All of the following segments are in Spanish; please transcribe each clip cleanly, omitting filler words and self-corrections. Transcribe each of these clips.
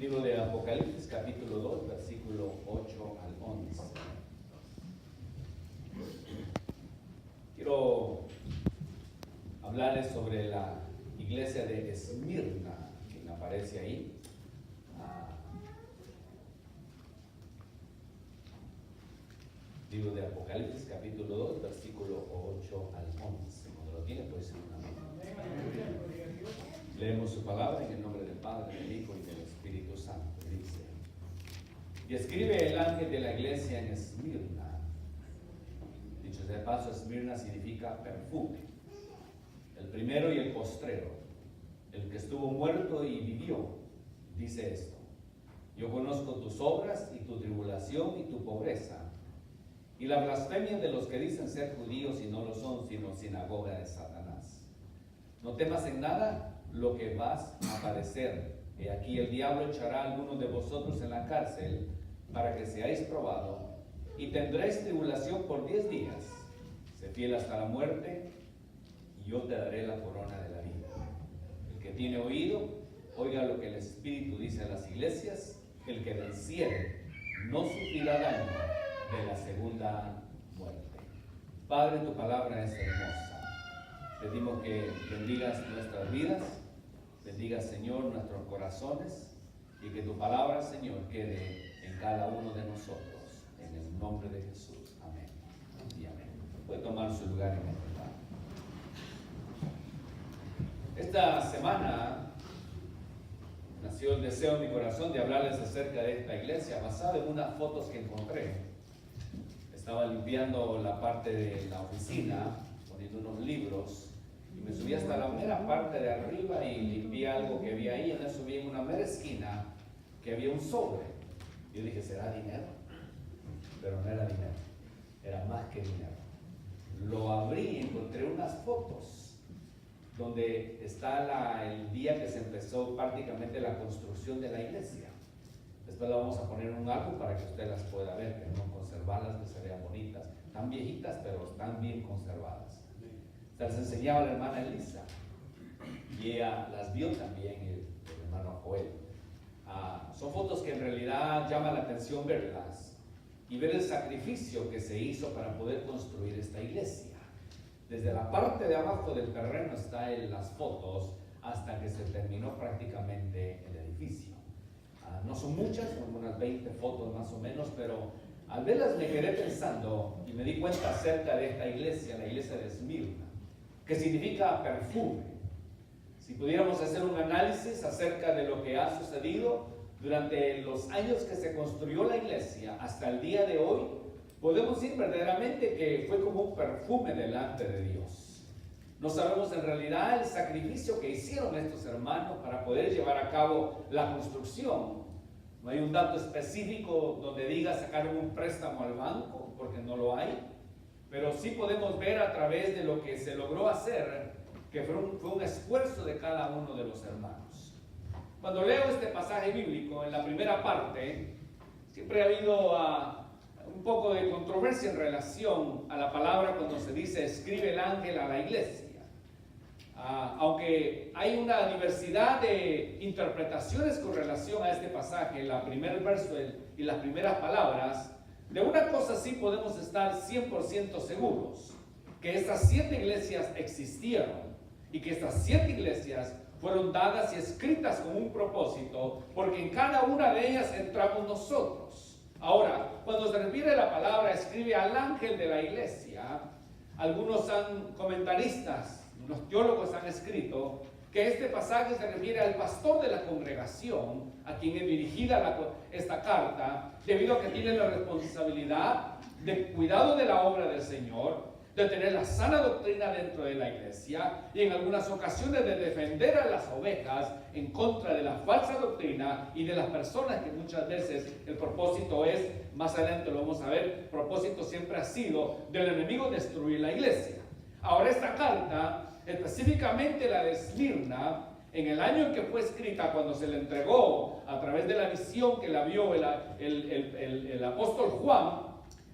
Libro de Apocalipsis, capítulo 2, versículo 8 al 11. Quiero hablarles sobre la iglesia de Esmirna, que aparece ahí. Libro de Apocalipsis, capítulo 2, versículo 8 al 11. Cuando lo tiene, puede ser una amén. Leemos su palabra en el nombre del Padre, del Hijo y del Espíritu Santo. Dice: y escribe el ángel de la iglesia en Esmirna. Dicho sea de paso, Esmirna significa perfume. El primero y el postrero, el que estuvo muerto y vivió, dice esto: yo conozco tus obras y tu tribulación y tu pobreza, y la blasfemia de los que dicen ser judíos y no lo son, sino sinagoga de Satanás. No temas en nada lo que vas a padecer. He aquí el diablo echará a algunos de vosotros en la cárcel para que seáis probados, y tendréis tribulación por 10 días. Sé fiel hasta la muerte, y yo te daré la corona de la vida. El que tiene oído, oiga lo que el Espíritu dice a las iglesias. El que venciere no sufrirá daño de la segunda muerte. Padre, tu palabra es hermosa. Pedimos que bendigas nuestras vidas, bendigas, Señor, nuestros corazones, y que tu palabra, Señor, quede en cada uno de nosotros, en el nombre de Jesús. Amén y amén. Puede tomar su lugar en el lugar. Esta semana nació el deseo en mi corazón de hablarles acerca de esta iglesia, basado en unas fotos que encontré. Estaba limpiando la parte de la oficina, poniendo unos libros, y me subí hasta la mera parte de arriba y limpié algo que había ahí. En eso vi en una mera esquina que había un sobre. Yo dije, ¿será dinero? Pero no era dinero, era más que dinero. Lo abrí y encontré unas fotos donde está el día que se empezó prácticamente la construcción de la iglesia. Después la vamos a poner en un álbum para que usted las pueda ver, que no conservarlas, que se vean bonitas. Están viejitas, pero están bien conservadas. Se las enseñaba la hermana Elisa, y ella las vio también el hermano Joel. Son fotos que en realidad llama la atención verlas y ver el sacrificio que se hizo para poder construir esta iglesia. Desde la parte de abajo del terreno está en las fotos hasta que se terminó prácticamente el edificio. No son muchas, son unas 20 fotos más o menos, pero al verlas me quedé pensando y me di cuenta acerca de esta iglesia, la iglesia de Esmirna, que significa perfume. Si pudiéramos hacer un análisis acerca de lo que ha sucedido durante los años que se construyó la iglesia hasta el día de hoy, podemos decir verdaderamente que fue como un perfume delante de Dios. No sabemos en realidad el sacrificio que hicieron estos hermanos para poder llevar a cabo la construcción. No hay un dato específico donde diga sacaron un préstamo al banco, porque no lo hay. Pero sí podemos ver a través de lo que se logró hacer, que fue un esfuerzo de cada uno de los hermanos. Cuando leo este pasaje bíblico, en la primera parte, siempre ha habido un poco de controversia en relación a la palabra cuando se dice escribe el ángel a la iglesia. Aunque hay una diversidad de interpretaciones con relación a este pasaje, el primer verso y las primeras palabras, de una cosa sí podemos estar 100% seguros: que estas 7 iglesias existieron y que estas 7 iglesias fueron dadas y escritas con un propósito, porque en cada una de ellas entramos nosotros. Ahora, cuando se refiere a la palabra escribe al ángel de la iglesia, algunos comentaristas, los teólogos han escrito que este pasaje se refiere al pastor de la congregación, a quien es dirigida esta carta, debido a que tiene la responsabilidad de cuidado de la obra del Señor, de tener la sana doctrina dentro de la iglesia y en algunas ocasiones de defender a las ovejas en contra de la falsa doctrina y de las personas que muchas veces el propósito es, más adelante lo vamos a ver, el propósito siempre ha sido del enemigo destruir la iglesia. Ahora esta carta, específicamente la de Esmirna, en el año en que fue escrita, cuando se le entregó a través de la visión que la vio el apóstol Juan,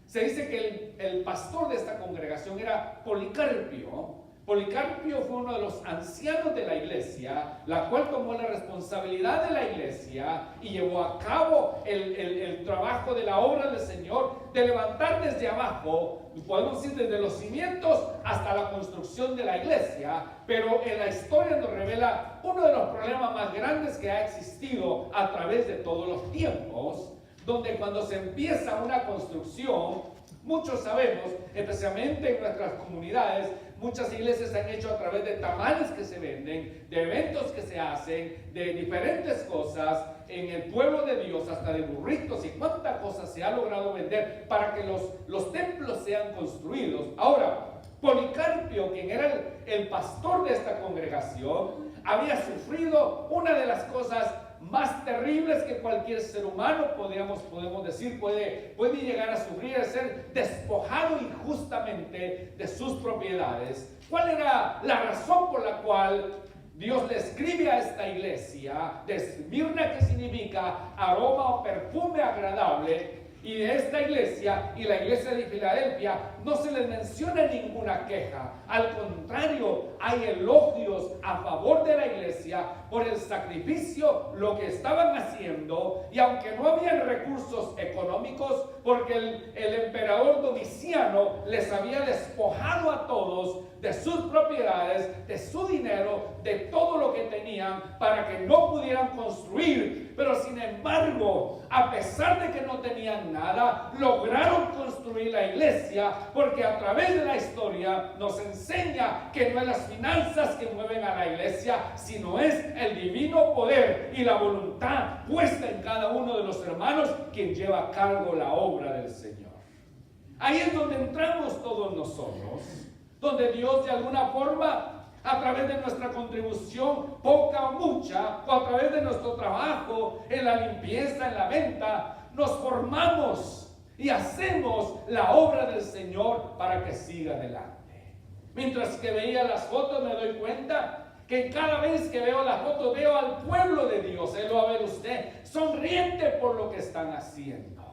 se dice que el pastor de esta congregación era Policarpio. Policarpio fue uno de los ancianos de la iglesia, la cual tomó la responsabilidad de la iglesia y llevó a cabo el trabajo de la obra del Señor, de levantar desde abajo, podemos decir desde los cimientos hasta la construcción de la iglesia. Pero en la historia nos revela uno de los problemas más grandes que ha existido a través de todos los tiempos, donde cuando se empieza una construcción, muchos sabemos, especialmente en nuestras comunidades, muchas iglesias se han hecho a través de tamales que se venden, de eventos que se hacen, de diferentes cosas en el pueblo de Dios, hasta de burritos y cuántas cosas se ha logrado vender para que los templos sean construidos. Ahora, Policarpio, quien era el pastor de esta congregación, había sufrido una de las cosas más terribles que cualquier ser humano podemos decir puede llegar a sufrir, es ser despojado injustamente de sus propiedades. ¿Cuál era la razón por la cual Dios le escribe a esta iglesia de Esmirna, que significa aroma o perfume agradable? Y de esta iglesia y la iglesia de Filadelfia no se les menciona ninguna queja. Al contrario, hay elogios a favor de la iglesia por el sacrificio, lo que estaban haciendo. Y aunque no había recursos económicos, porque el emperador Domiciano les había despojado a todos de sus propiedades, de su dinero, de todo lo que tenían, para que no pudieran construir. Pero sin embargo, a pesar de que no tenían nada, lograron construir la iglesia, porque a través de la historia nos enseña que no es las finanzas que mueven a la iglesia, sino es el divino poder y la voluntad puesta en cada uno de los hermanos, quien lleva a cargo la obra del Señor. Ahí es donde entramos todos nosotros, donde Dios de alguna forma, a través de nuestra contribución, poca o mucha, o a través de nuestro trabajo en la limpieza, en la venta, nos formamos y hacemos la obra del Señor para que siga adelante. Mientras que veía las fotos, me doy cuenta que cada vez que veo las fotos, veo al pueblo de Dios. Él lo va a ver usted, sonriente por lo que están haciendo.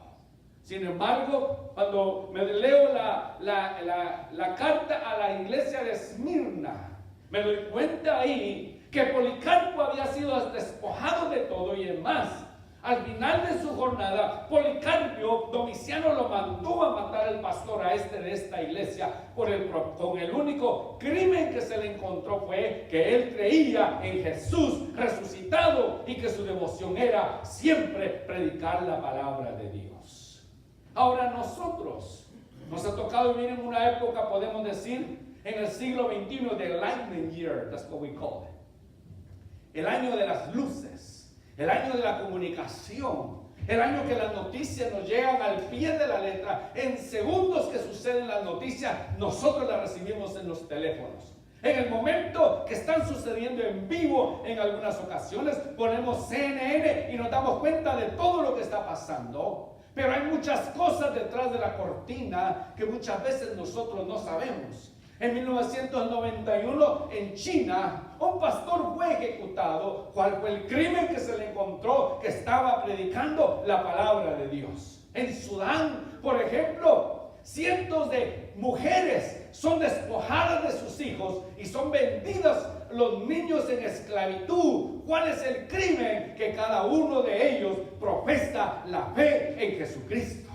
Sin embargo, cuando me leo la carta a la iglesia de Esmirna, me doy cuenta ahí que Policarpo había sido despojado de todo, y en más, al final de su jornada, Policarpio, Domiciano lo mandó a matar al pastor de esta iglesia con el único crimen que se le encontró fue que él creía en Jesús resucitado y que su devoción era siempre predicar la palabra de Dios. Ahora nosotros nos ha tocado vivir en una época, podemos decir, en el siglo XXI, the Enlightenment Year, that's what we call it. El año de las luces, el año de la comunicación, el año que las noticias nos llegan al pie de la letra. En segundos que suceden las noticias, nosotros las recibimos en los teléfonos. En el momento que están sucediendo en vivo, en algunas ocasiones ponemos CNN y nos damos cuenta de todo lo que está pasando. Pero hay muchas cosas detrás de la cortina que muchas veces nosotros no sabemos. En 1991, en China, un pastor fue ejecutado. ¿Cuál fue el crimen que se le encontró? Que estaba predicando la palabra de Dios. En Sudán, por ejemplo, cientos de mujeres son despojadas de sus hijos y son vendidas los niños en esclavitud. ¿Cuál es el crimen? Que cada uno de ellos profesa la fe en Jesucristo.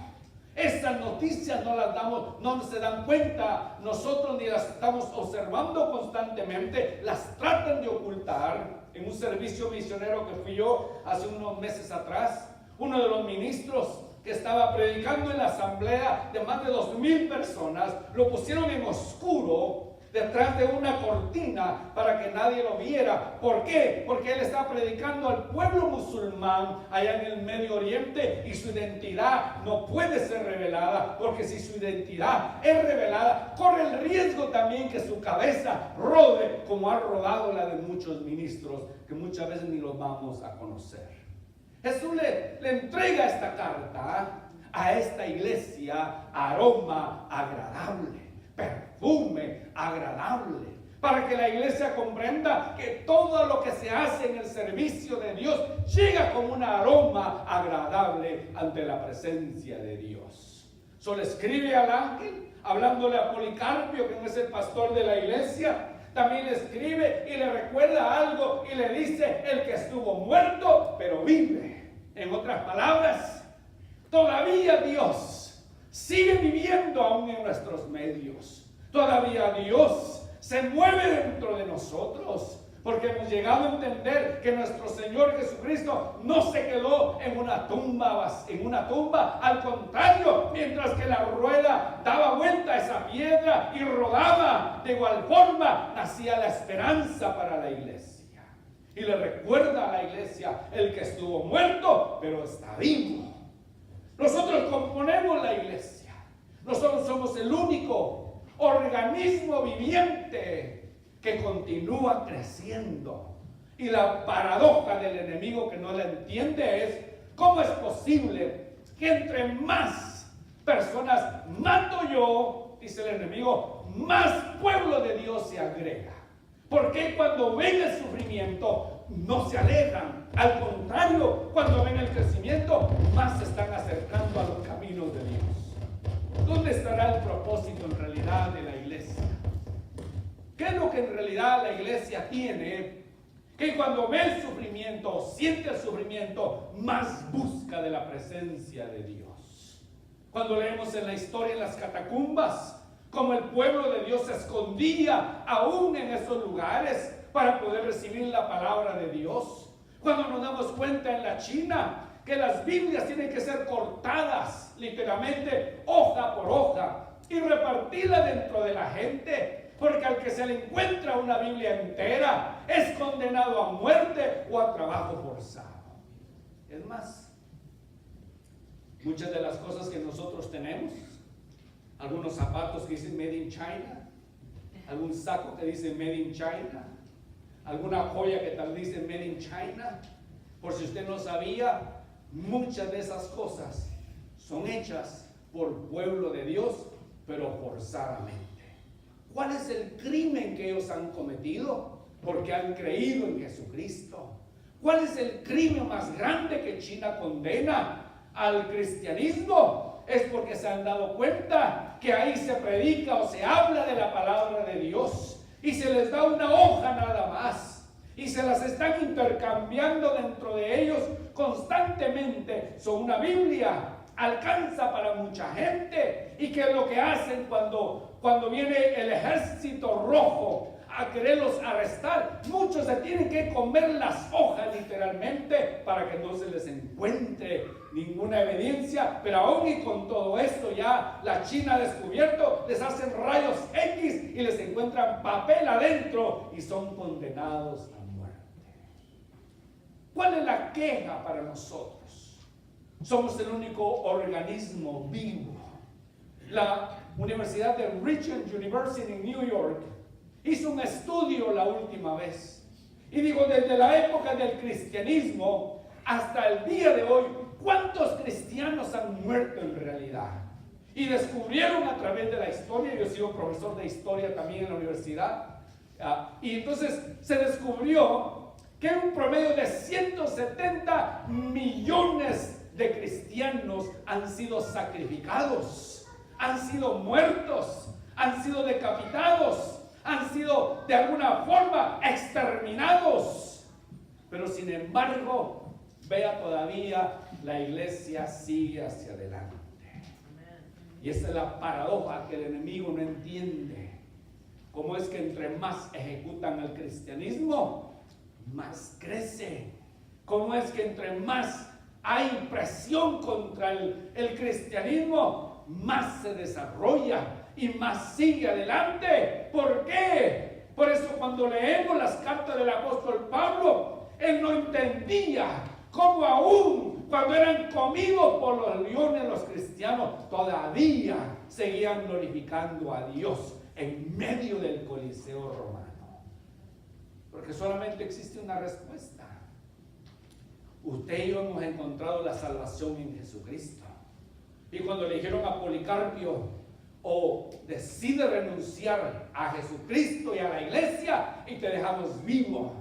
Estas noticias no las damos, no se dan cuenta nosotros, ni las estamos observando constantemente, las tratan de ocultar. En un servicio misionero que fui yo hace unos meses atrás, uno de los ministros que estaba predicando en la asamblea de más de 2,000 personas, lo pusieron en oscuro, detrás de una cortina para que nadie lo viera. ¿Por qué? Porque él está predicando al pueblo musulmán allá en el Medio Oriente, y su identidad no puede ser revelada, porque si su identidad es revelada, corre el riesgo también que su cabeza rode como ha rodado la de muchos ministros que muchas veces ni los vamos a conocer. Jesús le entrega esta carta a esta iglesia, aroma agradable, perfume agradable, para que la iglesia comprenda que todo lo que se hace en el servicio de Dios llega como un aroma agradable ante la presencia de Dios. Solo escribe al ángel, hablándole a Policarpio, que es el pastor de la iglesia, también le escribe y le recuerda algo y le dice: el que estuvo muerto, pero vive. En otras palabras, todavía Dios sigue viviendo aún en nuestros medios. Todavía Dios se mueve dentro de nosotros. Porque hemos llegado a entender que nuestro Señor Jesucristo no se quedó en una tumba. Al contrario, mientras que la rueda daba vuelta a esa piedra y rodaba, de igual forma nacía la esperanza para la iglesia. Y le recuerda a la iglesia: el que estuvo muerto, pero está vivo. Nosotros componemos la iglesia. Nosotros somos el único organismo viviente que continúa creciendo. Y la paradoja del enemigo, que no la entiende, es: ¿cómo es posible que entre más personas mato yo, dice el enemigo, más pueblo de Dios se agrega? ¿Por qué cuando ven el sufrimiento no se alejan? Al contrario, cuando ven el crecimiento, más se están acercando a los caminos de Dios. ¿Dónde estará el propósito en realidad de la iglesia? ¿Qué es lo que en realidad la iglesia tiene? Que cuando ve el sufrimiento o siente el sufrimiento, más busca de la presencia de Dios. Cuando leemos en la historia, en las catacumbas, como el pueblo de Dios se escondía aún en esos lugares para poder recibir la palabra de Dios. Cuando nos damos cuenta en la China que las Biblias tienen que ser cortadas literalmente hoja por hoja y repartidas dentro de la gente. Porque al que se le encuentra una Biblia entera es condenado a muerte o a trabajo forzado. Es más, muchas de las cosas que nosotros tenemos, algunos zapatos que dicen Made in China, algún saco que dice Made in China, alguna joya que tal dice Made in China, por si usted no sabía, muchas de esas cosas son hechas por pueblo de Dios, pero forzadamente. ¿Cuál es el crimen que ellos han cometido? Porque han creído en Jesucristo. ¿Cuál es el crimen más grande que China condena al cristianismo? Es porque se han dado cuenta que ahí se predica o se habla de la palabra de Dios y se les da una hoja nada más y se las están intercambiando dentro de ellos constantemente. Son una Biblia, alcanza para mucha gente. ¿Y qué es lo que hacen cuando viene el ejército rojo a quererlos arrestar? Muchos se tienen que comer las hojas literalmente para que no se les encuentre ninguna evidencia. Pero aún y con todo esto, ya la China ha descubierto, les hacen rayos X y les encuentran papel adentro y son condenados a muerte. ¿Cuál es la queja para nosotros? Somos el único organismo vivo. La Universidad de Regent University en New York hizo un estudio la última vez. Y digo, desde la época del cristianismo hasta el día de hoy, ¿cuántos cristianos han muerto en realidad? Y descubrieron a través de la historia, yo he sido profesor de historia también en la universidad, y entonces se descubrió que un promedio de 170 millones de cristianos han sido sacrificados, han sido muertos, han sido decapitados, han sido de alguna forma exterminados. Pero sin embargo, vea, todavía la iglesia sigue hacia adelante. Y esa es la paradoja que el enemigo no entiende. ¿Cómo es que entre más ejecutan el cristianismo, más crece? ¿Cómo es que entre más hay presión contra el cristianismo, más se desarrolla y más sigue adelante? ¿Por qué? Por eso cuando leemos las cartas del apóstol Pablo, él no entendía cómo aún cuando eran comidos por los leones los cristianos, todavía seguían glorificando a Dios en medio del Coliseo romano. Porque solamente existe una respuesta. Usted y yo hemos encontrado la salvación en Jesucristo. Y cuando le dijeron a Policarpio, decide renunciar a Jesucristo y a la iglesia y te dejamos vivo.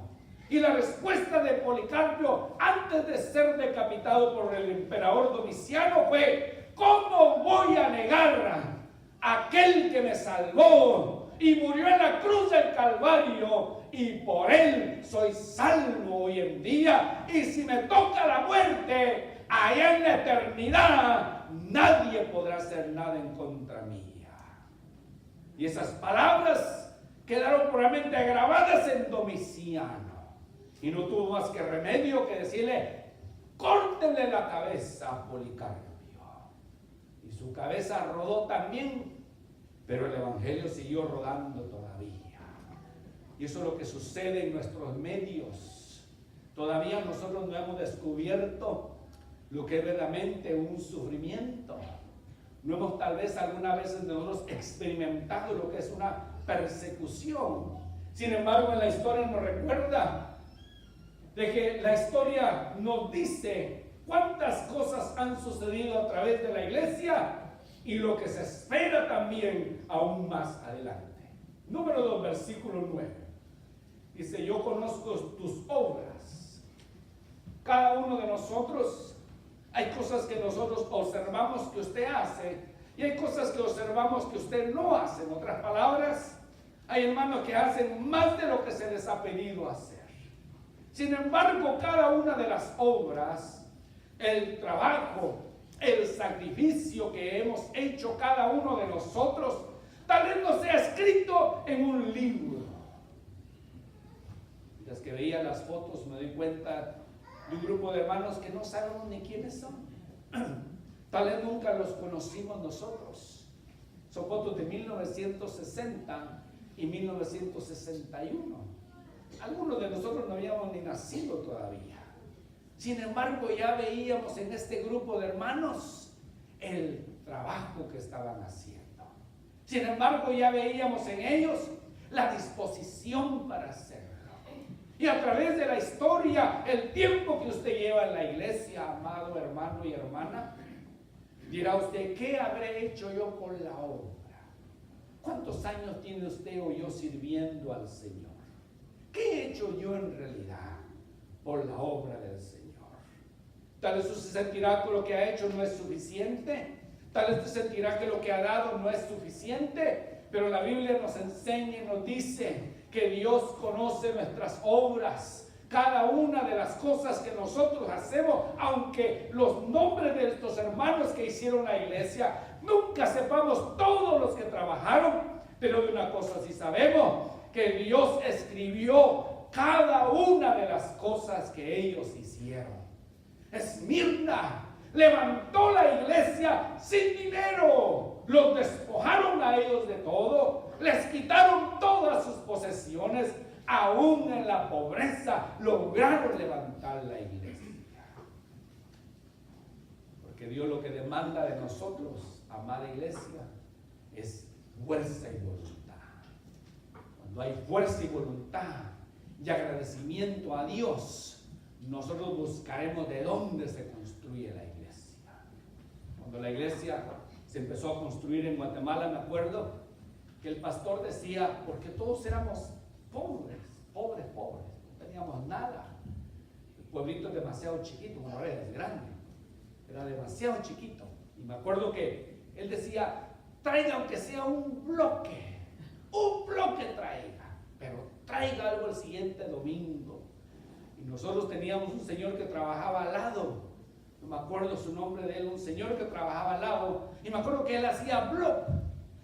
Y la respuesta de Policarpio, antes de ser decapitado por el emperador Domiciano, fue: ¿cómo voy a negar a aquel que me salvó y murió en la cruz del Calvario, y por él soy salvo hoy en día. Y si me toca la muerte, allá en la eternidad, nadie podrá hacer nada en contra mía. Y esas palabras quedaron probablemente grabadas en Domiciano. Y no tuvo más que remedio que decirle: córtenle la cabeza a Policarpio. Y su cabeza rodó también, pero el evangelio siguió rodando todavía. Y eso es lo que sucede en nuestros medios. Todavía nosotros no hemos descubierto lo que es verdaderamente un sufrimiento. No hemos tal vez alguna vez nosotros experimentado lo que es una persecución. Sin embargo, en la historia nos recuerda de que la historia nos dice cuántas cosas han sucedido a través de la iglesia y lo que se espera también aún más adelante. Número 2, versículo 9. Dice: yo conozco tus obras. Cada uno de nosotros, hay cosas que nosotros observamos que usted hace y hay cosas que observamos que usted no hace. En otras palabras, hay hermanos que hacen más de lo que se les ha pedido hacer. Sin embargo, cada una de las obras, el trabajo, el sacrificio que hemos hecho cada uno de nosotros, tal vez no sea escrito en un libro. Desde que veía las fotos me doy cuenta de un grupo de hermanos que no sabemos ni quiénes son. Tal vez nunca los conocimos nosotros. Son fotos de 1960 y 1961. Algunos de nosotros no habíamos ni nacido todavía. Sin embargo, ya veíamos en este grupo de hermanos el trabajo que estaban haciendo. Sin embargo, ya veíamos en ellos la disposición para hacerlo. Y a través de la historia, el tiempo que usted lleva en la iglesia, amado hermano y hermana, dirá usted: ¿qué habré hecho yo por la obra? ¿Cuántos años tiene usted o yo sirviendo al Señor? ¿Qué he hecho yo en realidad por la obra del Señor? Tal vez usted sentirá que lo que ha hecho no es suficiente. Tal vez usted sentirá que lo que ha dado no es suficiente. Pero la Biblia nos enseña y nos dice que Dios conoce nuestras obras, cada una de las cosas que nosotros hacemos, aunque los nombres de estos hermanos que hicieron la iglesia, nunca sepamos todos los que trabajaron, pero de una cosa sí sabemos, que Dios escribió cada una de las cosas que ellos hicieron. Esmirna levantó la iglesia sin dinero, los despojaron a ellos de todo, les quitaron todas sus posesiones, aún en la pobreza lograron levantar la iglesia. Porque Dios lo que demanda de nosotros, amada iglesia, es fuerza y voluntad. Cuando hay fuerza y voluntad y agradecimiento a Dios, nosotros buscaremos de dónde se construye la iglesia. Cuando la iglesia se empezó a construir en Guatemala, me acuerdo que el pastor decía, porque todos éramos pobres, no teníamos nada. El pueblito es demasiado chiquito, bueno, ahora es grande, era demasiado chiquito. Y me acuerdo que él decía, traiga aunque sea un bloque traiga, pero traiga algo el siguiente domingo. Y nosotros teníamos un señor que trabajaba al lado, no me acuerdo su nombre de él, un señor que trabajaba al lado, y me acuerdo que él hacía blog,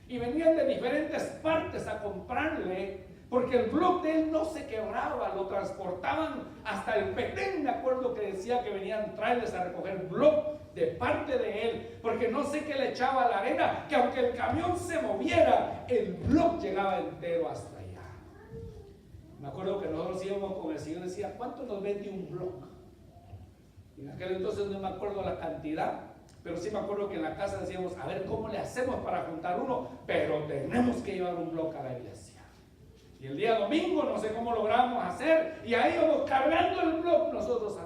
y venían de diferentes partes a comprarle, porque el blog de él no se quebraba, lo transportaban hasta el Petén. Me acuerdo que decía que venían trailers a recoger blog de parte de él, porque no sé qué le echaba a la arena, que aunque el camión se moviera, el blog llegaba entero hasta allá. Me acuerdo que nosotros íbamos con el Señor y decía, ¿cuánto nos vende un blog? Y en aquel entonces no me acuerdo la cantidad, pero sí me acuerdo que en la casa decíamos, a ver cómo le hacemos para juntar uno, pero tenemos que llevar un blog a la iglesia. Y el día domingo no sé cómo logramos hacer, y ahí íbamos cargando el blog nosotros,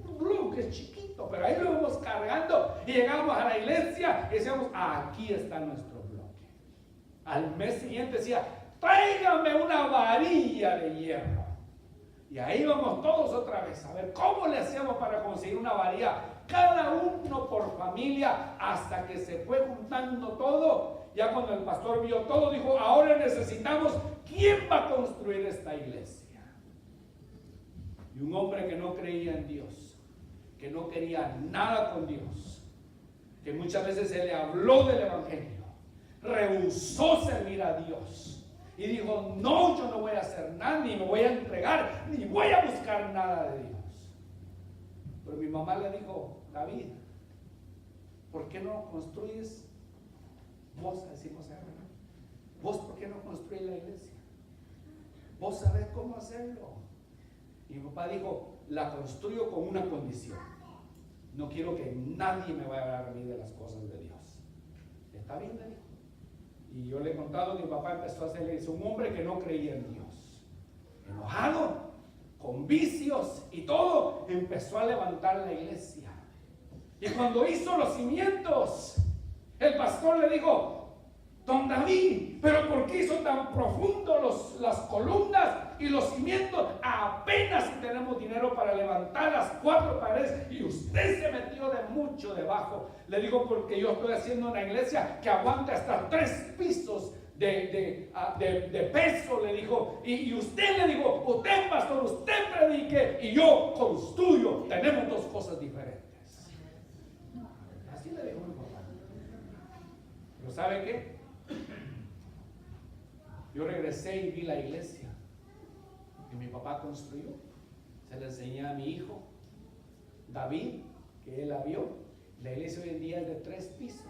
un blog que es chiquito, pero ahí lo íbamos cargando, y llegamos a la iglesia y decíamos, aquí está nuestro bloque. Al mes siguiente decía, tráigame una varilla de hierro. Y ahí íbamos todos otra vez a ver cómo le hacíamos para conseguir una varilla, cada uno por familia, hasta que se fue juntando todo ya cuando el pastor vio todo, dijo, ahora necesitamos, ¿quién va a construir esta iglesia? Y un hombre que no creía en Dios, que no quería nada con Dios, que muchas veces se le habló del evangelio, rehusó servir a Dios y dijo, no, yo no voy a hacer nada, ni me voy a entregar, ni voy a buscar nada de Dios. Pero mi mamá le dijo, David, ¿por qué no construyes? Vos, decimos, vos, ¿por qué no construyes la iglesia? Vos sabés cómo hacerlo. Y mi papá dijo, la construyo con una condición: no quiero que nadie me vaya a hablar a mí de las cosas de Dios. Está bien, le dijo. Y yo le he contado que mi papá empezó a hacer eso, un hombre que no creía en Dios, enojado, con vicios y todo, empezó a levantar la iglesia. Y cuando hizo los cimientos, el pastor le dijo, don David, pero ¿por qué hizo tan profundo las columnas y los cimientos? Apenas si tenemos dinero para levantar las 4 paredes y usted se metió de mucho debajo. Le digo, porque yo estoy haciendo una iglesia que aguanta hasta 3 pisos de peso, le dijo, y usted, le digo, usted pastor, usted predique y yo construyo. Tenemos 2 cosas diferentes. Así le dijo mi papá. Pero ¿sabe qué? Yo regresé y vi la iglesia que mi papá construyó. Se la enseñé a mi hijo David, que él la vio. La iglesia hoy en día es de 3 pisos.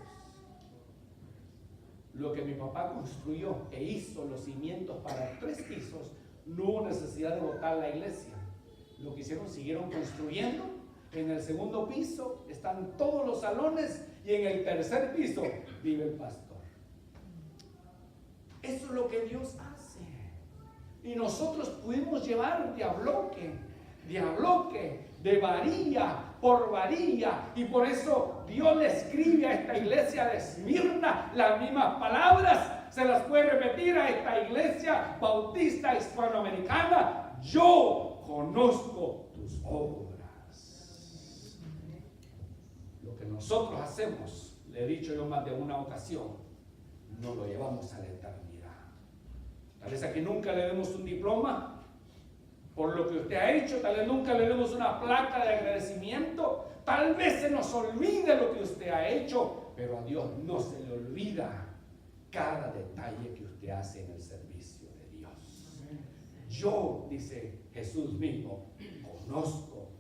Lo que mi papá construyó e hizo los cimientos para 3 pisos, no hubo necesidad de botar la iglesia. Lo que hicieron, siguieron construyendo. En el 2º piso están todos los salones y en el 3er piso vive el pastor. Eso es lo que Dios hace. Y nosotros pudimos llevar de a bloque, de varilla por varilla. Y por eso Dios le escribe a esta iglesia de Esmirna las mismas palabras. Se las puede repetir a esta iglesia bautista hispanoamericana. Yo conozco tus obras. Lo que nosotros hacemos, le he dicho yo más de una ocasión, no lo llevamos a la eternidad. Tal vez aquí nunca le demos un diploma por lo que usted ha hecho, tal vez nunca le demos una placa de agradecimiento, tal vez se nos olvide lo que usted ha hecho, pero a Dios no se le olvida cada detalle que usted hace en el servicio de Dios. Yo, dice Jesús mismo, conozco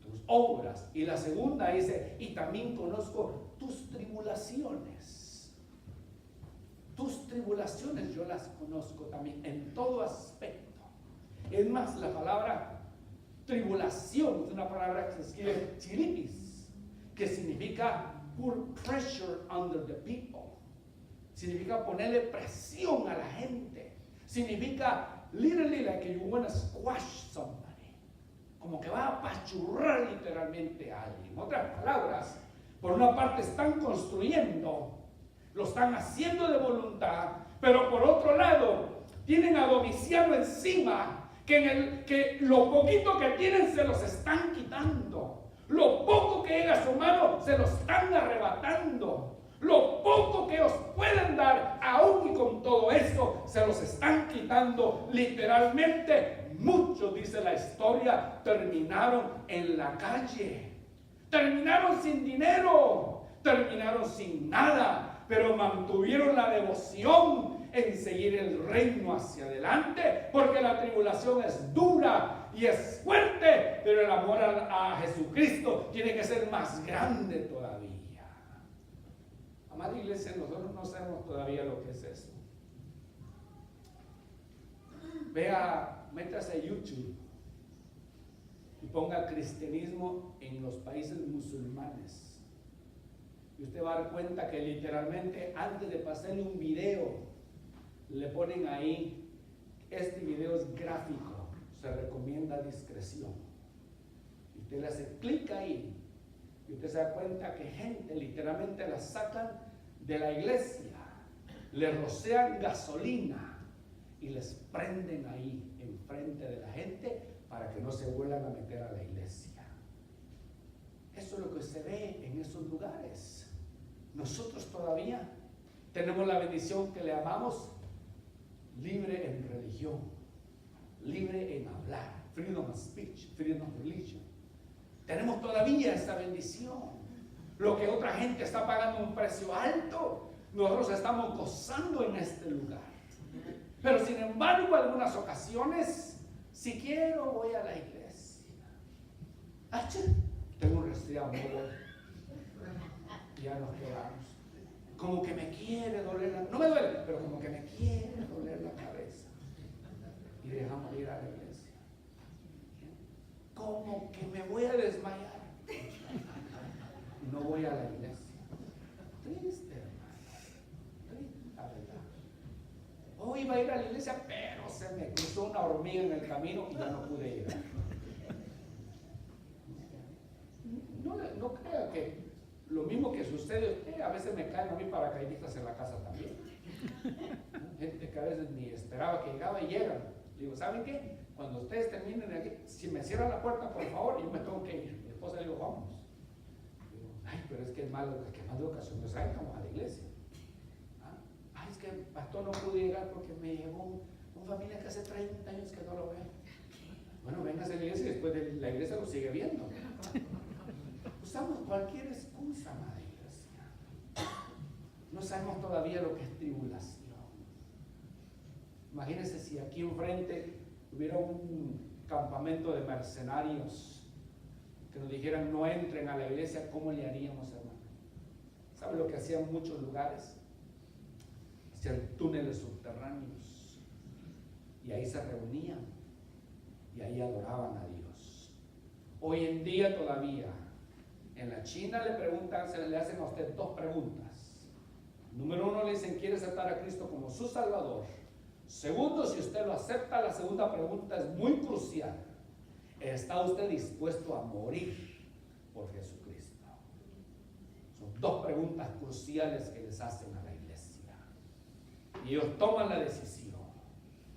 tus obras. Y la segunda dice, y también conozco tus tribulaciones. Tus tribulaciones yo las conozco también en todo aspecto. Es más, la palabra tribulación es una palabra que se escribe chiripis, que significa put pressure under the people. Significa ponerle presión a la gente. Significa literally like you want to squash somebody. Como que va a apachurrar literalmente a alguien. En otras palabras, por una parte están construyendo, lo están haciendo de voluntad, pero por otro lado tienen a Domiciano encima, que lo poquito que tienen se los están quitando, lo poco que llega a su mano se los están arrebatando, lo poco que os pueden dar, aún y con todo eso se los están quitando literalmente. Muchos, dice la historia, terminaron en la calle, terminaron sin dinero, terminaron sin nada, pero mantuvieron la devoción en seguir el reino hacia adelante, porque la tribulación es dura y es fuerte, pero el amor a Jesucristo tiene que ser más grande todavía. Amada iglesia, nosotros no sabemos todavía lo que es eso. Vea, métase a YouTube y ponga cristianismo en los países musulmanes. Y usted va a dar cuenta que literalmente antes de pasarle un video, le ponen ahí, este video es gráfico, se recomienda discreción. Y usted le hace clic ahí, y usted se da cuenta que gente literalmente la sacan de la iglesia, le rocian gasolina y les prenden ahí enfrente de la gente para que no se vuelvan a meter a la iglesia. Eso es lo que se ve en esos lugares. Nosotros todavía tenemos la bendición que le llamamos libre en religión, libre en hablar, freedom of speech, freedom of religion. Tenemos todavía esta bendición. Lo que otra gente está pagando un precio alto, nosotros estamos gozando en este lugar. Pero sin embargo, en algunas ocasiones, si quiero voy a la iglesia. Tengo un resfriado, no voy. Ya nos quedamos. Como que me quiere doler no me duele, pero como que me quiere doler la cabeza. Y dejamos de ir a la iglesia. Como que me voy a desmayar. No voy a la iglesia. Triste, hermano. Triste, la verdad. Hoy iba a ir a la iglesia, pero se me cruzó una hormiga en el camino y ya no pude llegar. No crea que lo mismo que sucede a usted, a veces me caen a mí paracaidistas en la casa también. Gente que a veces ni esperaba que llegaba y llegan. Digo, ¿saben qué? Cuando ustedes terminen aquí, si me cierran la puerta, por favor, yo me tengo que ir. Mi esposa le digo, vámonos. Digo, ay, pero es que es malo, que más de ocasión nos traemos a la iglesia. Ay, es que el pastor no pudo llegar porque me llevó una familia que hace 30 años que no lo ve. Bueno, vengas a la iglesia y después de la iglesia lo sigue viendo. Usamos cualquier excusa, amada iglesia. No sabemos todavía lo que es tribulación. Imagínense si aquí enfrente hubiera un campamento de mercenarios que nos dijeran no entren a la iglesia, ¿cómo le haríamos, hermano? ¿Sabe lo que hacían muchos lugares? Hacían túneles subterráneos y ahí se reunían y ahí adoraban a Dios. Hoy en día todavía en la China le hacen a usted dos preguntas. Número uno, le dicen, ¿quiere aceptar a Cristo como su Salvador? Segundo, si usted lo acepta, la segunda pregunta es muy crucial. ¿Está usted dispuesto a morir por Jesucristo? Son dos preguntas cruciales que les hacen a la iglesia. Y ellos toman la decisión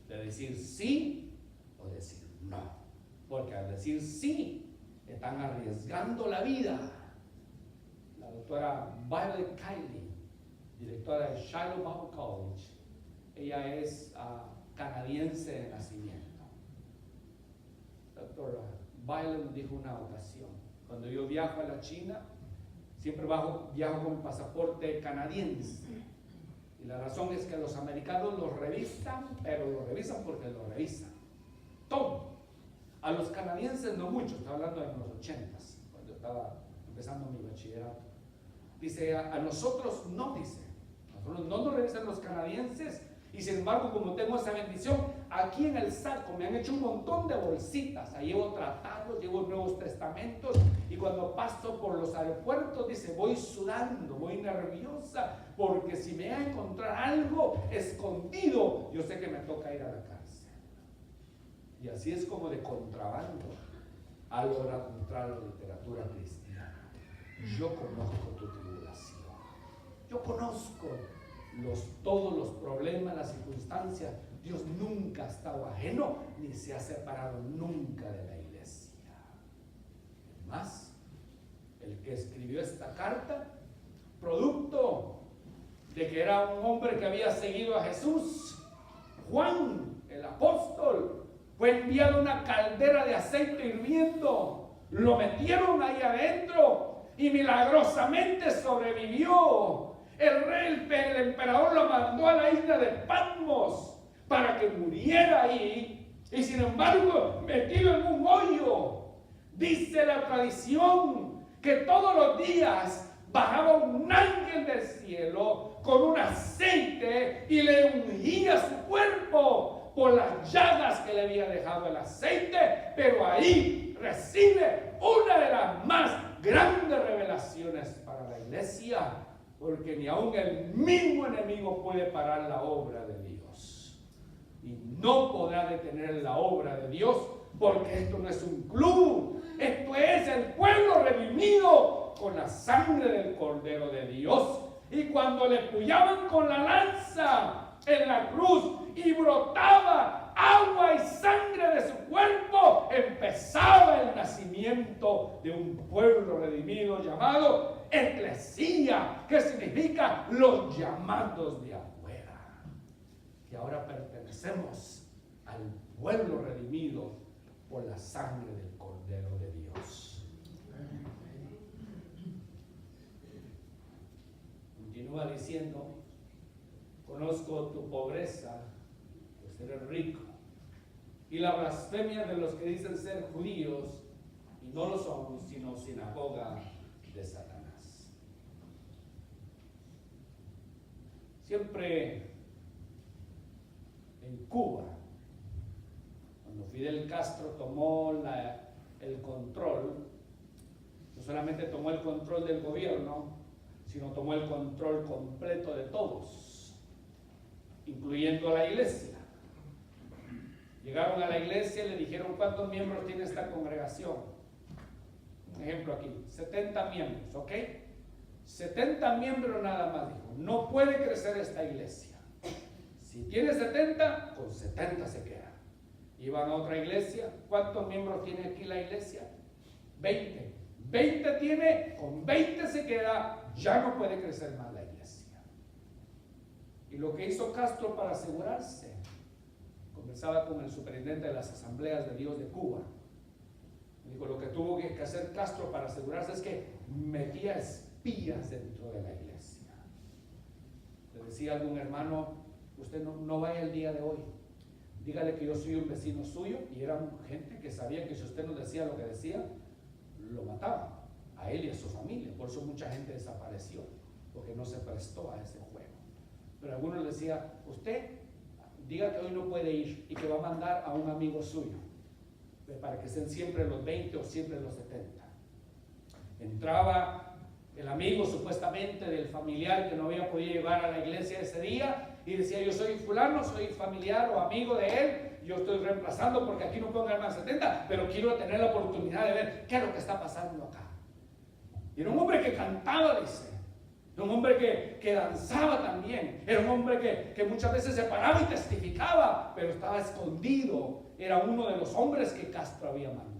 de decir sí o decir no. Porque al decir sí, están arriesgando la vida. La doctora Violet Kiley, directora de Shiloh Bible College, ella es canadiense de nacimiento. Doctora Violet dijo una ocasión, cuando yo viajo a la China, siempre viajo con pasaporte canadiense. Y la razón es que los americanos los revisan, pero lo revisan porque lo revisan. Todo. A los canadienses no mucho, estaba hablando de los 80s, cuando estaba empezando mi bachillerato. Dice, a nosotros no, dice. Nosotros no nos revisan los canadienses. Y sin embargo, como tengo esa bendición, aquí en el saco me han hecho un montón de bolsitas. Ahí llevo tratados, llevo nuevos testamentos. Y cuando paso por los aeropuertos, dice, voy sudando, voy nerviosa, porque si me va a encontrar algo escondido, yo sé que me toca ir a la cárcel. Y así es como de contrabando ha logrado entrar la literatura cristiana. Yo conozco tu tribulación. Yo conozco todos los problemas, las circunstancias. Dios nunca ha estado ajeno ni se ha separado nunca de la iglesia. Además, el que escribió esta carta, producto de que era un hombre que había seguido a Jesús, Juan, el apóstol, fue enviado una caldera de aceite hirviendo, lo metieron ahí adentro y milagrosamente sobrevivió. El emperador lo mandó a la isla de Patmos para que muriera ahí, y sin embargo metido en un hoyo. Dice la tradición que todos los días bajaba un ángel del cielo con un aceite y le ungía su cuerpo por las llagas que le había dejado el aceite, pero ahí recibe una de las más grandes revelaciones para la iglesia, porque ni aun el mismo enemigo puede parar la obra de Dios, y no podrá detener la obra de Dios, porque esto no es un club, esto es el pueblo redimido con la sangre del Cordero de Dios. Y cuando le pullaban con la lanza en la cruz y brotaba agua y sangre de su cuerpo, empezaba el nacimiento de un pueblo redimido llamado eclesía, que significa los llamados. llamados de afuera, que ahora pertenecemos al pueblo redimido por la sangre del Cordero de Dios. Continúa diciendo: conozco tu pobreza, pues eres rico, y la blasfemia de los que dicen ser judíos y no lo son, sino sinagoga de Satanás. Siempre en Cuba, cuando Fidel Castro tomó el control, no solamente tomó el control del gobierno, sino tomó el control completo de todos, incluyendo a la iglesia. Llegaron a la iglesia y le dijeron: ¿cuántos miembros tiene esta congregación? Un ejemplo aquí, 70 miembros, ¿ok? 70 miembros nada más, dijo. No puede crecer esta iglesia. Si tiene 70, con 70 se queda. Iban a otra iglesia. ¿Cuántos miembros tiene aquí la iglesia? 20. 20 tiene, con 20 se queda, ya no puede crecer más la iglesia. Y lo que hizo Castro para asegurarse, conversaba con el superintendente de las asambleas de Dios de Cuba. Dijo: lo que tuvo que hacer Castro para asegurarse es que metía espías dentro de la iglesia. Le decía a algún hermano: usted no vaya el día de hoy, dígale que yo soy un vecino suyo, y eran gente que sabía que si usted no decía lo que decía, lo mataban, a él y a su familia. Por eso mucha gente desapareció, porque no se prestó a ese juego. Pero algunos le decía: usted diga que hoy no puede ir y que va a mandar a un amigo suyo, para que sean siempre los 20 o siempre los 70. Entraba el amigo supuestamente del familiar que no había podido llevar a la iglesia ese día y decía: yo soy fulano, soy familiar o amigo de él, yo estoy reemplazando porque aquí no puedo ganar más 70, pero quiero tener la oportunidad de ver qué es lo que está pasando acá. Y era un hombre que cantaba, dice. Era un hombre que danzaba también. Era un hombre que muchas veces se paraba y testificaba, pero estaba escondido. Era uno de los hombres que Castro había mandado.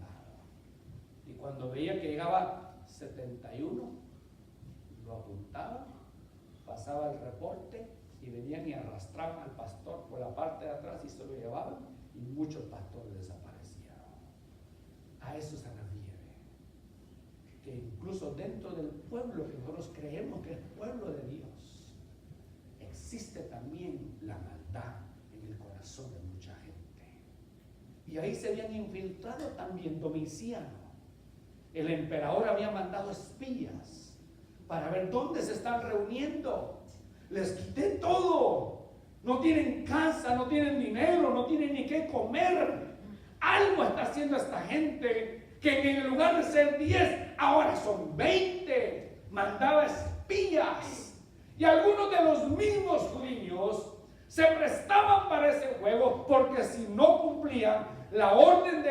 Y cuando veía que llegaba 71, lo apuntaba, pasaba el reporte y venían y arrastraban al pastor por la parte de atrás y se lo llevaban, y muchos pastores desaparecieron. A eso se refiere. Que incluso dentro del pueblo que nosotros creemos que es pueblo de Dios, existe también la maldad en el corazón de mucha gente. Y ahí se habían infiltrado también Domiciano. El emperador había mandado espías para ver dónde se están reuniendo. Les quité todo. No tienen casa, no tienen dinero, no tienen ni qué comer. Algo está haciendo esta gente, que en el lugar de ser 10, ahora son 20. Mandaba espías. Y algunos de los mismos judíos se prestaban para ese juego, porque si no cumplían la orden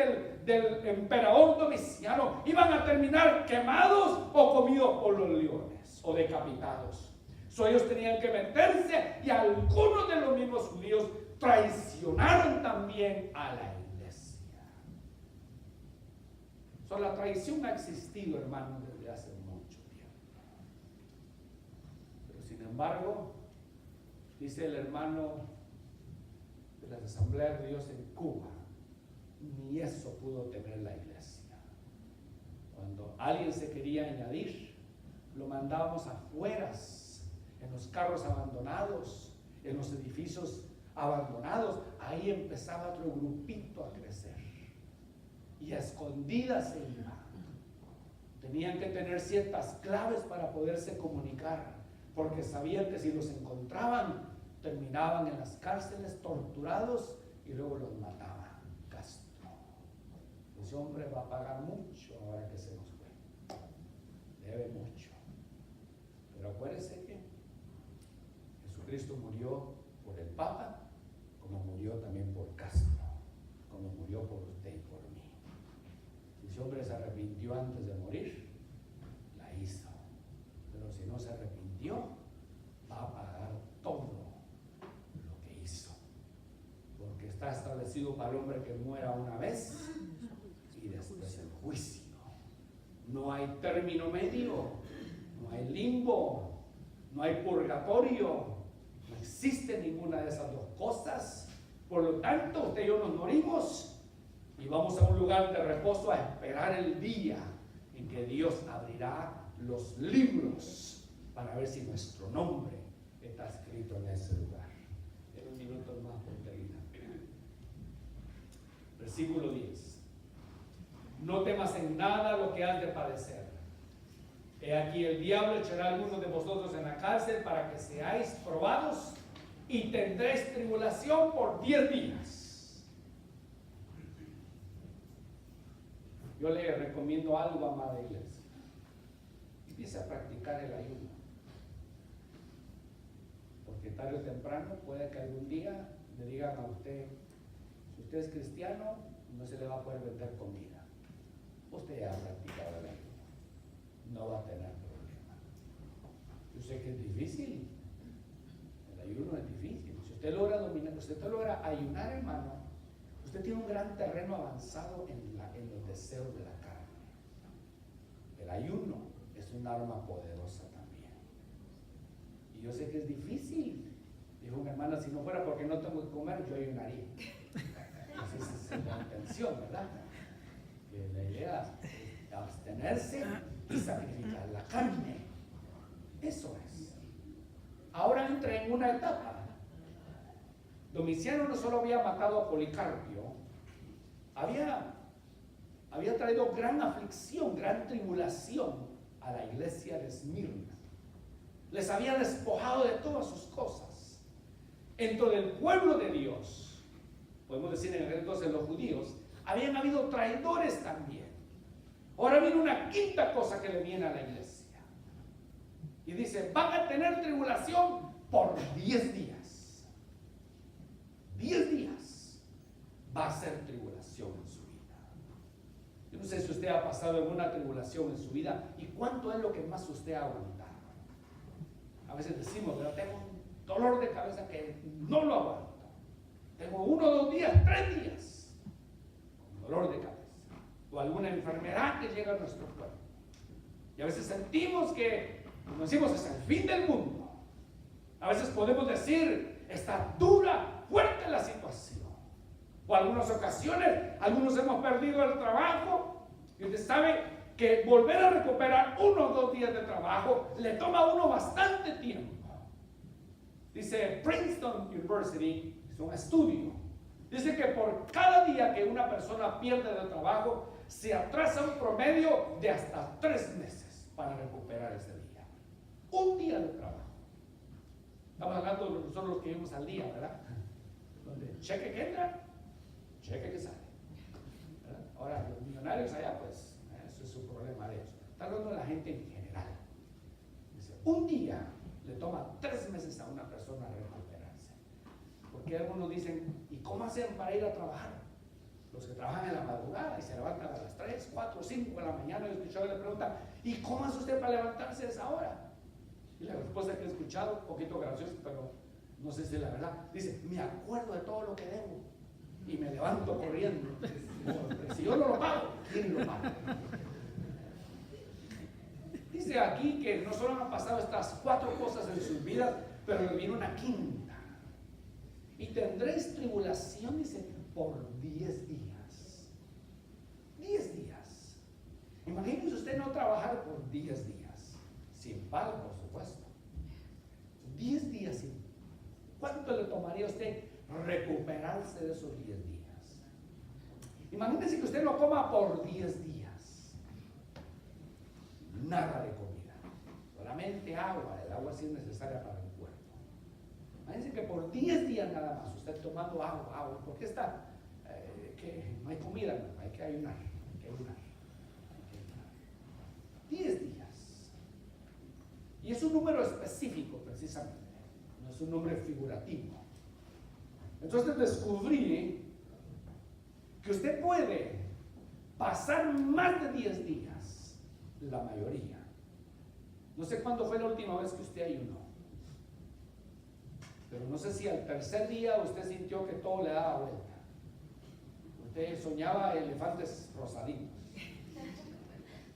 del emperador Domiciano, iban a terminar quemados o comidos por los leones o decapitados. Ellos tenían que meterse, y algunos de los mismos judíos traicionaron también a la iglesia. La traición ha existido, hermanos, desde hace mucho tiempo. Pero sin embargo, dice el hermano de las asambleas de Dios en Cuba, ni eso pudo tener la iglesia. Cuando alguien se quería añadir, lo mandábamos afuera, en los carros abandonados, en los edificios abandonados. Ahí empezaba otro grupito a crecer, y a escondidas se iba. Tenían que tener ciertas claves para poderse comunicar, porque sabían que si los encontraban, terminaban en las cárceles torturados y luego los mataban. Castro, ese hombre va a pagar mucho ahora que se nos fue. Debe mucho. Pero acuérdese que Jesucristo murió por el Papa, como murió también por Castro, como murió por usted y por mí. Si ese hombre se arrepintió antes de morir, la hizo. Pero si no se arrepintió, va a pagar todo lo que hizo. Porque está establecido para el hombre que muera una vez y después el juicio. No hay término medio, no hay limbo, no hay purgatorio. No existe ninguna de esas dos cosas. Por lo tanto, usted y yo nos morimos y vamos a un lugar de reposo a esperar el día en que Dios abrirá los libros para ver si nuestro nombre está escrito en ese lugar. En un minuto más por terminar. Versículo 10. No temas en nada lo que has de padecer. He aquí el diablo echará a algunos de vosotros en la cárcel para que seáis probados y tendréis tribulación por 10 días. Yo le recomiendo algo, amada iglesia. Empiece a practicar el ayuno. Porque tarde o temprano puede que algún día le digan a usted, si usted es cristiano, no se le va a poder vender comida. Usted ya ha practicado el ayuno. No va a tener problema. Yo sé que es difícil. El ayuno es difícil. Si usted logra dominar, usted logra ayunar, hermano, usted tiene un gran terreno avanzado en los deseos de la carne. El ayuno es un arma poderosa también. Y yo sé que es difícil. Dijo una hermana, si no fuera porque no tengo que comer, yo ayunaría. Esa es la intención, ¿verdad? Que la idea es abstenerse y sacrificar la carne. Eso es. Ahora entra en una etapa. Domiciano no solo había matado a Policarpio, había traído gran aflicción, gran tribulación a la iglesia de Esmirna. Les había despojado de todas sus cosas. Dentro del pueblo de Dios, podemos decir en el entonces los judíos, habían habido traidores también. Ahora viene una quinta cosa que le viene a la iglesia. Y dice, van a tener tribulación por 10 días. 10 días va a ser tribulación en su vida. Yo no sé si usted ha pasado alguna tribulación en su vida y cuánto es lo que más usted ha aguantado. A veces decimos, ¿verdad? Tengo un dolor de cabeza que no lo aguanto. Tengo 1 o 2 días, 3 días con dolor de cabeza. O alguna enfermedad que llega a nuestro cuerpo. Y a veces sentimos que, como decimos, es el fin del mundo. A veces podemos decir, está dura, fuerte la situación. O algunas ocasiones, algunos hemos perdido el trabajo. Y usted sabe que volver a recuperar 1 o 2 días de trabajo le toma a uno bastante tiempo. Dice Princeton University, es un estudio. Dice que por cada día que una persona pierde de trabajo, se atrasa un promedio de hasta 3 meses para recuperar ese día. 1 día de trabajo. Estamos hablando de nosotros los que vivimos al día, ¿verdad? Donde cheque que entra, cheque que sale. ¿Verdad? Ahora, los millonarios allá, pues, eso es su problema de ellos. Está hablando de la gente en general. Dice, 1 día le toma 3 meses a una persona recuperarse. Porque algunos dicen, ¿y cómo hacen para ir a trabajar? Los que trabajan en la madrugada y se levantan a las 3, 4, 5 de la mañana, y escucho y le preguntan, ¿y cómo hace usted para levantarse a esa hora? Y la respuesta que he escuchado, un poquito graciosa, pero no sé si es la verdad, dice, me acuerdo de todo lo que debo y me levanto corriendo. Porque si yo no lo pago, ¿quién lo paga? Dice aquí que no solo han pasado estas 4 cosas en sus vidas, pero le viene una quinta. Y tendréis tribulación, dice, por 10 días. 10 días. Imagínese usted no trabajar por 10 días. Sin pago, por supuesto. 10 días sin. ¿Cuánto le tomaría a usted recuperarse de esos 10 días? Imagínese que usted no coma por 10 días. Nada de comida. Solamente agua. El agua sí es necesaria para el cuerpo. Imagínense que por 10 días nada más, usted tomando agua, porque está, que no hay comida, no, hay que ayunar, 10 días. Y es un número específico precisamente, no es un número figurativo. Entonces descubrí que usted puede pasar más de 10 días, la mayoría. No sé cuándo fue la última vez que usted ayunó. Pero no sé si al tercer día usted sintió que todo le daba vuelta. Usted soñaba elefantes rosaditos.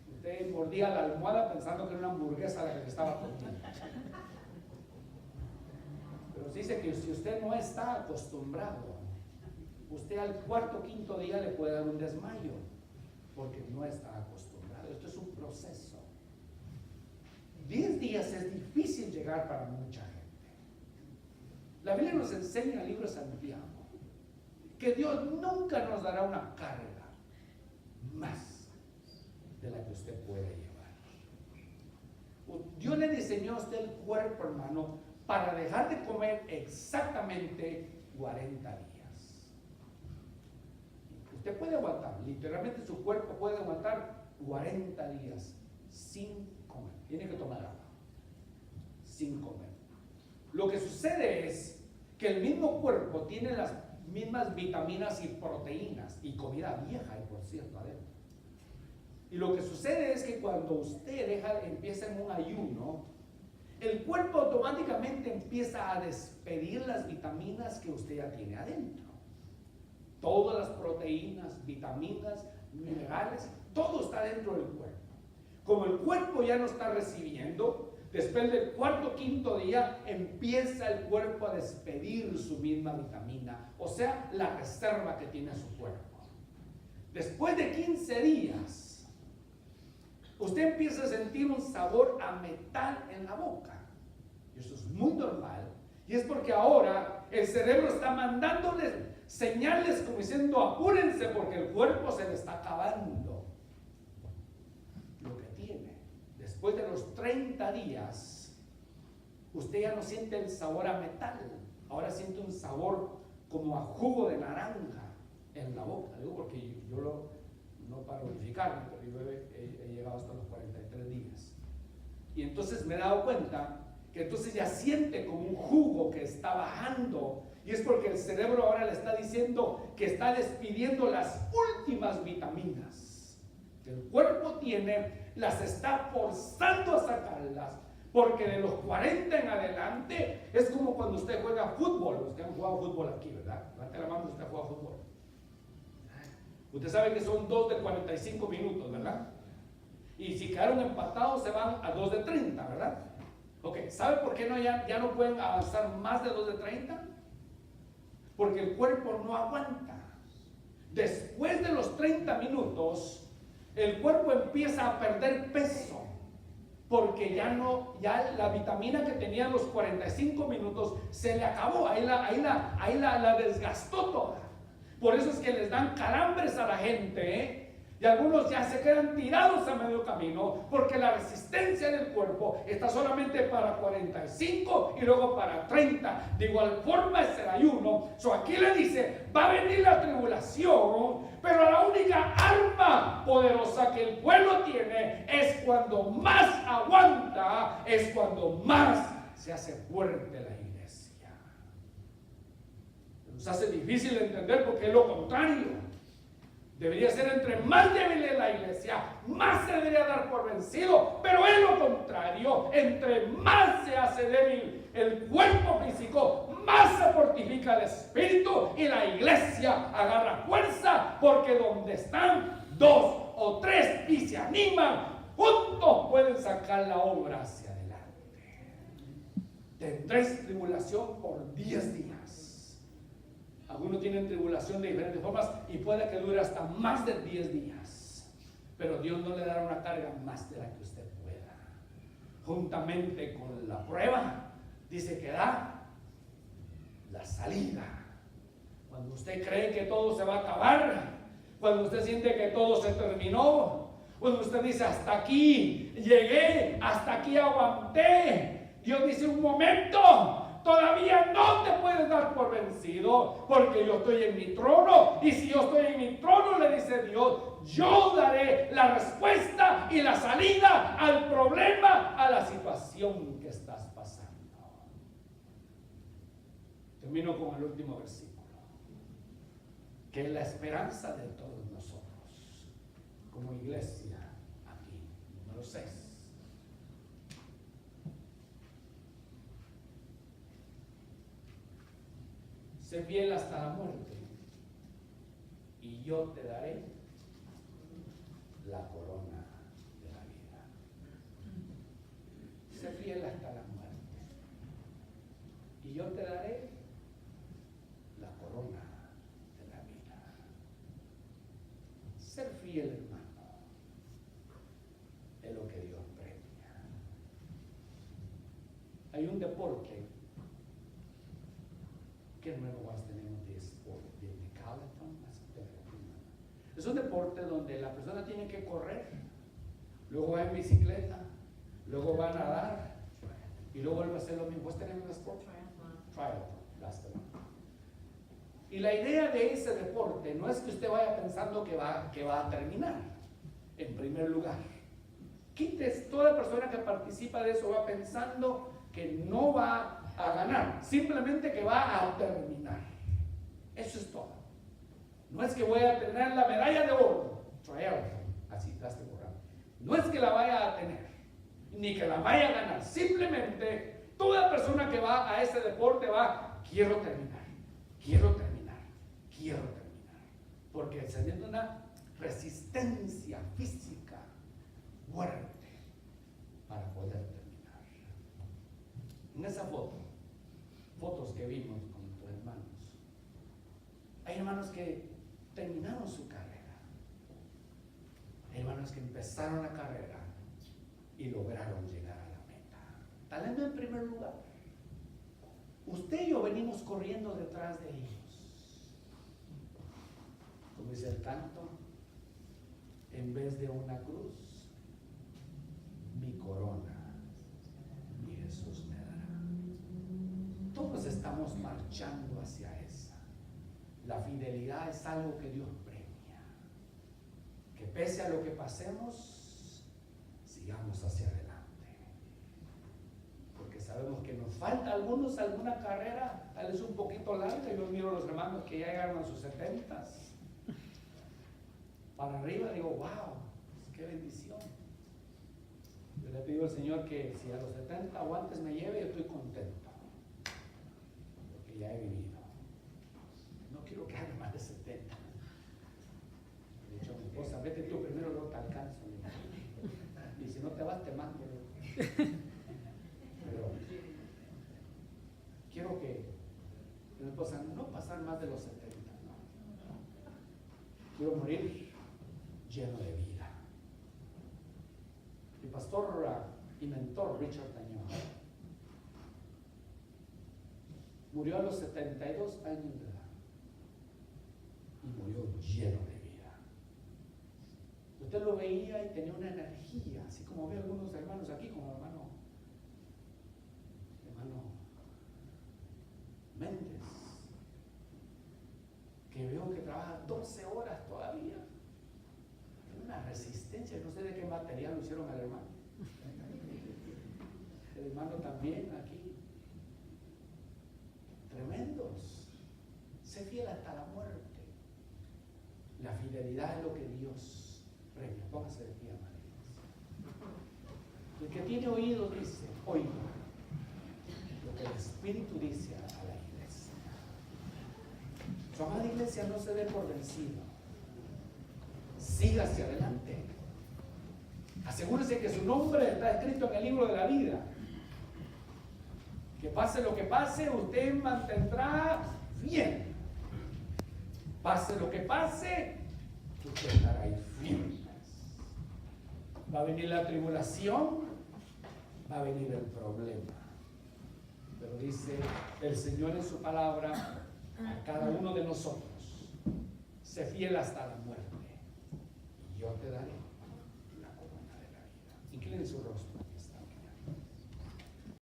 Usted mordía la almohada pensando que era una hamburguesa la que le estaba comiendo. Pero dice que si usted no está acostumbrado, usted al cuarto o quinto día le puede dar un desmayo, porque no está acostumbrado. Esto es un proceso. 10 días es difícil llegar para mucha gente. La Biblia nos enseña en el libro de Santiago que Dios nunca nos dará una carga más de la que usted puede llevar. Dios le diseñó a usted el cuerpo, hermano, para dejar de comer exactamente 40 días. Usted puede aguantar, literalmente su cuerpo puede aguantar 40 días sin comer. Tiene que tomar agua, sin comer. Lo que sucede es que el mismo cuerpo tiene las mismas vitaminas y proteínas y comida vieja, y por cierto, adentro. Y lo que sucede es que cuando usted empieza en un ayuno, el cuerpo automáticamente empieza a despedir las vitaminas que usted ya tiene adentro. Todas las proteínas, vitaminas, minerales, todo está dentro del cuerpo. Como el cuerpo ya no está recibiendo, después del cuarto o quinto día empieza el cuerpo a despedir su misma vitamina, o sea, la reserva que tiene su cuerpo. Después de 15 días, usted empieza a sentir un sabor a metal en la boca. Y eso es muy normal. Y es porque ahora el cerebro está mandándoles señales como diciendo apúrense porque el cuerpo se le está acabando lo que tiene. Después de los 30 días, usted ya no siente el sabor a metal. Ahora siente un sabor como a jugo de naranja en la boca. Digo porque no para verificarme, pero yo he llegado hasta los 43 días. Y entonces me he dado cuenta que entonces ya siente como un jugo que está bajando. Y es porque el cerebro ahora le está diciendo que está despidiendo las últimas vitaminas que el cuerpo tiene, las está forzando a sacarlas. Porque de los 40 en adelante es como cuando usted juega fútbol. Los que han jugado fútbol aquí, ¿verdad? Levante la mano, usted juega fútbol. Usted sabe que son 2 de 45 minutos, ¿verdad? Y si quedaron empatados se van a 2 de 30, ¿verdad? Ok, ¿sabe por qué ya no pueden avanzar más de 2 de 30? Porque el cuerpo no aguanta. Después de los 30 minutos, el cuerpo empieza a perder peso. Porque ya la vitamina que tenía los 45 minutos se le acabó. Ahí la desgastó toda. Por eso es que les dan calambres a la gente, ¿eh? Y algunos ya se quedan tirados a medio camino porque la resistencia del cuerpo está solamente para 45 y luego para 30. De igual forma es el ayuno. Aquí le dice, va a venir la tribulación, pero la única arma poderosa que el pueblo tiene es cuando más aguanta, es cuando más se hace fuerte la iglesia. Nos hace difícil entender porque es lo contrario. Debería ser entre más débil es la iglesia, más se debería dar por vencido, pero es lo contrario. Entre más se hace débil el cuerpo físico, más se fortifica el espíritu y la iglesia agarra fuerza, porque donde están 2 o 3 y se animan, juntos pueden sacar la obra hacia adelante. Tendréis tribulación por 10 días. Algunos tienen tribulación de diferentes formas y puede que dure hasta más de 10 días. Pero Dios no le dará una carga más de la que usted pueda. Juntamente con la prueba, dice que da la salida. Cuando usted cree que todo se va a acabar, cuando usted siente que todo se terminó, cuando usted dice hasta aquí llegué, hasta aquí aguanté, Dios dice un momento. Todavía no te puedes dar por vencido, porque yo estoy en mi trono, y si yo estoy en mi trono, le dice Dios, yo daré la respuesta y la salida al problema, a la situación que estás pasando. Termino con el último versículo, que es la esperanza de todos nosotros, como iglesia aquí, número 6. Sé fiel hasta la muerte, y yo te daré la corona de la vida. Sé fiel hasta la muerte, y y yo te daré la corona de la vida. Ser fiel, hermano, es lo que Dios premia. Hay un deporte. ¿Qué nuevas tenemos de sport? De decathlon. Es un deporte donde la persona tiene que correr, luego va en bicicleta, luego va a nadar y luego vuelve a hacer lo mismo. ¿Vos tenés un sport? Triathlon. Y la idea de ese deporte no es que usted vaya pensando que va a terminar en primer lugar. Quites, toda persona que participa de eso va pensando que no va a ganar, simplemente que va a terminar. Eso es todo. No es que voy a tener la medalla de oro, triathlon, así estás borrado. No es que la vaya a tener, ni que la vaya a ganar. Simplemente toda persona que va a ese deporte va, quiero terminar. Porque se necesita una resistencia física fuerte para poder terminar. En esa fotos que vimos con nuestros hermanos, hay hermanos que terminaron su carrera, hay hermanos que empezaron la carrera y lograron llegar a la meta, talento en primer lugar. Usted y yo venimos corriendo detrás de ellos. Como dice el canto, en vez de una cruz, mi corona, mi Jesús me dará. Todos estamos marchando hacia esa. La fidelidad es algo que Dios premia. Que pese a lo que pasemos, sigamos hacia adelante. Porque sabemos que nos falta alguna carrera, tal vez un poquito larga. Yo miro a los hermanos que ya llegaron a sus 70s. Para arriba, digo, wow, qué bendición. Yo le pido al Señor que si a los 70 o antes me lleve, yo estoy contento. Porque ya he vivido. No quiero quedarme más de 70. De hecho, mi esposa, vete tú primero, luego te alcanzo. Y si no te vas, te mando. Pero quiero que mi esposa no pasar más de los 70. No. Quiero morir lleno de vida. Mi pastor y mentor Richard Tañón murió a los 72 años de edad y murió lleno de vida. Usted lo veía y tenía una energía, así como ve algunos hermanos aquí, como hermano Méndez, que veo que trabaja 12 horas todavía. Una resistencia, no sé de qué material lo hicieron al hermano. El hermano también aquí. Tremendos. Sé fiel hasta la muerte. La fidelidad es lo que Dios premia. Póngase de pie, amados. El que tiene oídos dice, oiga lo que el Espíritu dice a la iglesia. Su amada iglesia, no se dé por vencido. Siga hacia adelante. Asegúrese que su nombre está escrito en el libro de la vida. Que pase lo que pase, usted mantendrá bien. Pase lo que pase, usted estará ahí firme. Va a venir la tribulación, va a venir el problema. Pero dice el Señor en su palabra a cada uno de nosotros: sé fiel hasta la muerte. Yo te daré la corona de la vida. Incline su rostro.